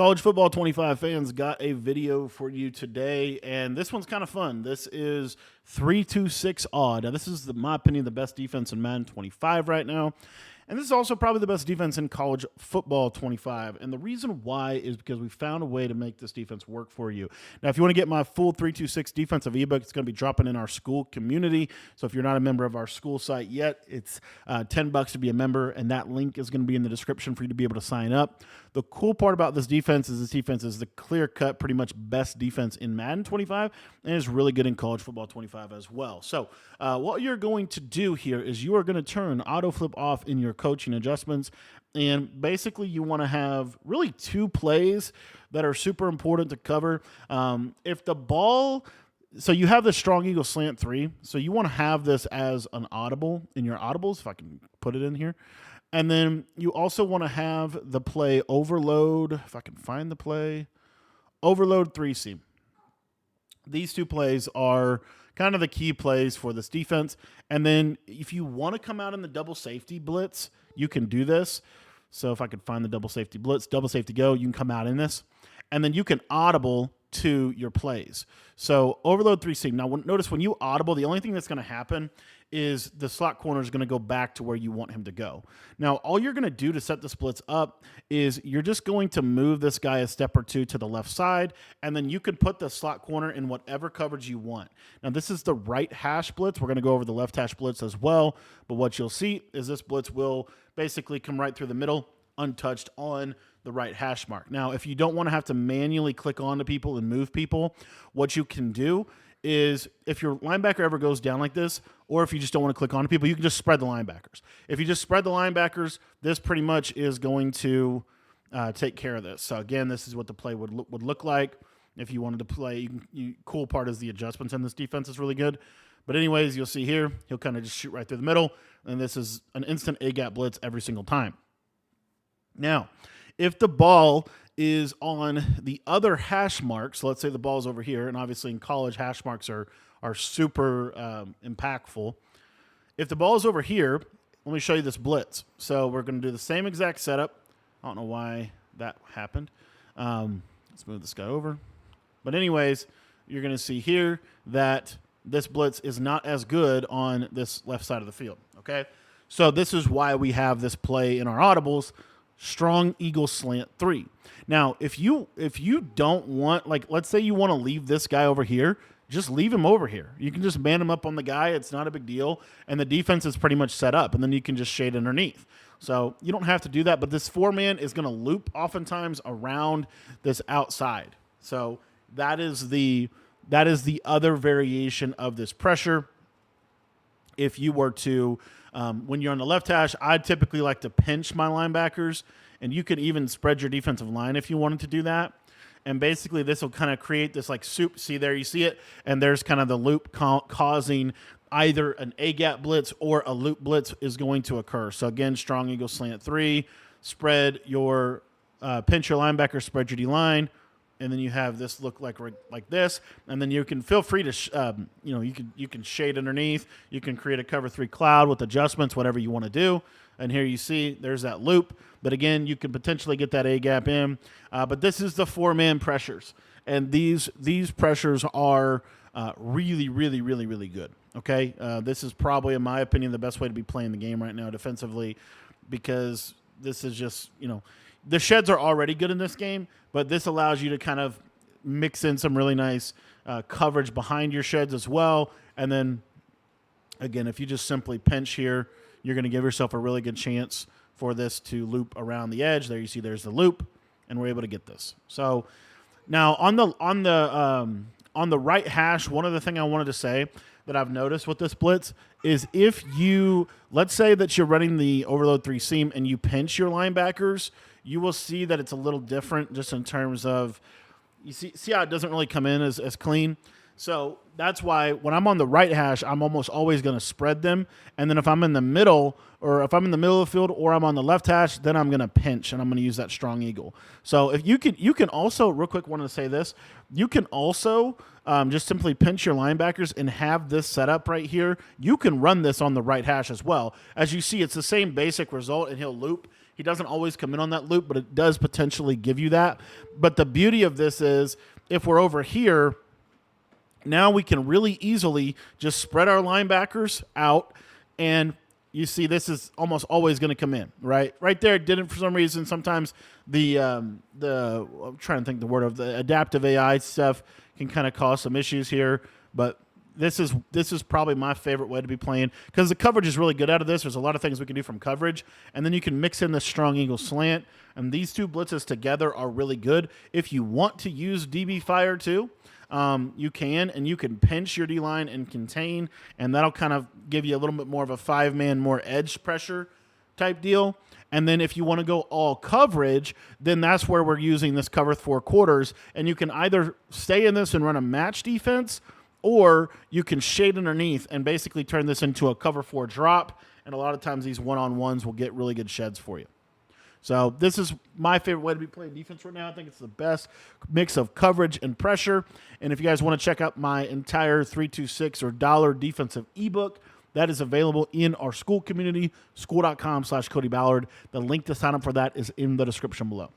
College Football 25 fans, got a video for you today, and this one's kind of fun. This is 3-2-6 odd. Now, this is, my opinion, the best defense in Madden 25 right now. And this is also probably the best defense in college football 25. And the reason why is because we found a way to make this defense work for you. Now, if you want to get my full 326 defensive ebook, it's going to be dropping in our school community. So if you're not a member of our school site yet, it's $10 to be a member. And that link is going to be in the description for you to be able to sign up. The cool part about this defense is the clear-cut, pretty much best defense in Madden 25, and is really good in college football 25 as well. So what you're going to do here is you are going to turn auto flip off in your coaching adjustments, and basically you want to have really two plays that are super important to cover. If the ball... So you have the strong eagle slant 3, so you want to have this as an audible in your audibles, if I can put it in here. And then you also want to have the play overload, if I can find the play, overload 3-seam. These two plays are kind of the key plays for this defense. And then if you want to come out in the double safety blitz, you can do this. So if I could find the double safety blitz, double safety go, you can come out in this. And then you can audible to your plays. So overload 3-seam. Now, notice when you audible, the only thing that's going to happen is the slot corner is going to go back to where you want him to go. Now, all you're going to do to set the splits up is you're just going to move this guy a step or two to the left side, and then you can put the slot corner in whatever coverage you want. Now, this is the right hash blitz. We're going to go over the left hash blitz as well, but what you'll see is this blitz will basically come right through the middle, untouched on the right hash mark. Now, if you don't want to have to manually click onto people and move people, what you can do is if your linebacker ever goes down like this, or if you just don't want to click onto people, you can just spread the linebackers. If you just spread the linebackers, this pretty much is going to take care of this. So again, this is what the play would look like if you wanted to play. Cool part is the adjustments in this defense is really good. But anyways, you'll see here, he'll kind of just shoot right through the middle, and this is an instant A-gap blitz every single time. Now, if the ball is on the other hash mark, so let's say the ball's over here, and obviously in college, hash marks are super impactful. If the ball is over here, let me show you this blitz. So we're going to do the same exact setup. I don't know why that happened. Let's move this guy over. But anyways, you're going to see here that this blitz is not as good on this left side of the field, okay? So this is why we have this play in our audibles, strong eagle slant 3. Now, if you don't want, like, let's say you want to leave this guy over here, just leave him over here. You can just man him up on the guy. It's not a big deal. And the defense is pretty much set up, and then you can just shade underneath. So you don't have to do that, but this 4-man is going to loop oftentimes around this outside. So that is the other variation of this pressure. If you were to, when you're on the left hash, I'd typically like to pinch my linebackers, and you could even spread your defensive line if you wanted to do that. And basically this will kind of create this like soup. See there, you see it? And there's kind of the loop causing either an A-gap blitz or a loop blitz is going to occur. So again, strong eagle slant 3, spread your, pinch your linebacker, spread your D-line, and then you have this look like this, and then you can feel free to, you can shade underneath. You can create a cover 3 cloud with adjustments, whatever you want to do. And here you see there's that loop. But again, you can potentially get that A-gap in. But this is the 4-man pressures, and these pressures are really, really, really, really good. Okay, this is probably, in my opinion, the best way to be playing the game right now defensively, because this is just, the sheds are already good in this game, but this allows you to kind of mix in some really nice coverage behind your sheds as well. And then, again, if you just simply pinch here, you're going to give yourself a really good chance for this to loop around the edge. There you see there's the loop, and we're able to get this. So now on the right hash, one other thing I wanted to say that I've noticed with this blitz is if you, let's say that you're running the overload 3 seam and you pinch your linebackers, you will see that it's a little different just in terms of, you see how it doesn't really come in as clean. So that's why when I'm on the right hash, I'm almost always going to spread them. And then if I'm in the middle, or if I'm in the middle of the field, or I'm on the left hash, then I'm going to pinch, and I'm going to use that strong eagle. So if you can also, real quick, wanted to say this, you can also just simply pinch your linebackers and have this set up right here. You can run this on the right hash as well. As you see, it's the same basic result, and he'll loop. He doesn't always come in on that loop, but it does potentially give you that. But the beauty of this is if we're over here, now we can really easily just spread our linebackers out, and you see this is almost always going to come in, right? Right there, it didn't for some reason. Sometimes I'm trying to think the word of the adaptive AI stuff can kind of cause some issues here, but this is probably my favorite way to be playing because the coverage is really good out of this. There's a lot of things we can do from coverage, and then you can mix in the strong eagle slant, and these two blitzes together are really good. If you want to use DB fire too, you can, and you can pinch your D-line and contain, and that'll kind of give you a little bit more of a 5-man, more edge pressure type deal. And then if you want to go all coverage, then that's where we're using this cover 4 quarters, and you can either stay in this and run a match defense, or you can shade underneath and basically turn this into a cover 4 drop, and a lot of times these one-on-ones will get really good sheds for you. So this is my favorite way to be playing defense right now. I think it's the best mix of coverage and pressure. And if you guys want to check out my entire 326 or dollar defensive ebook, that is available in our school community, school.com/Cody Ballard. The link to sign up for that is in the description below.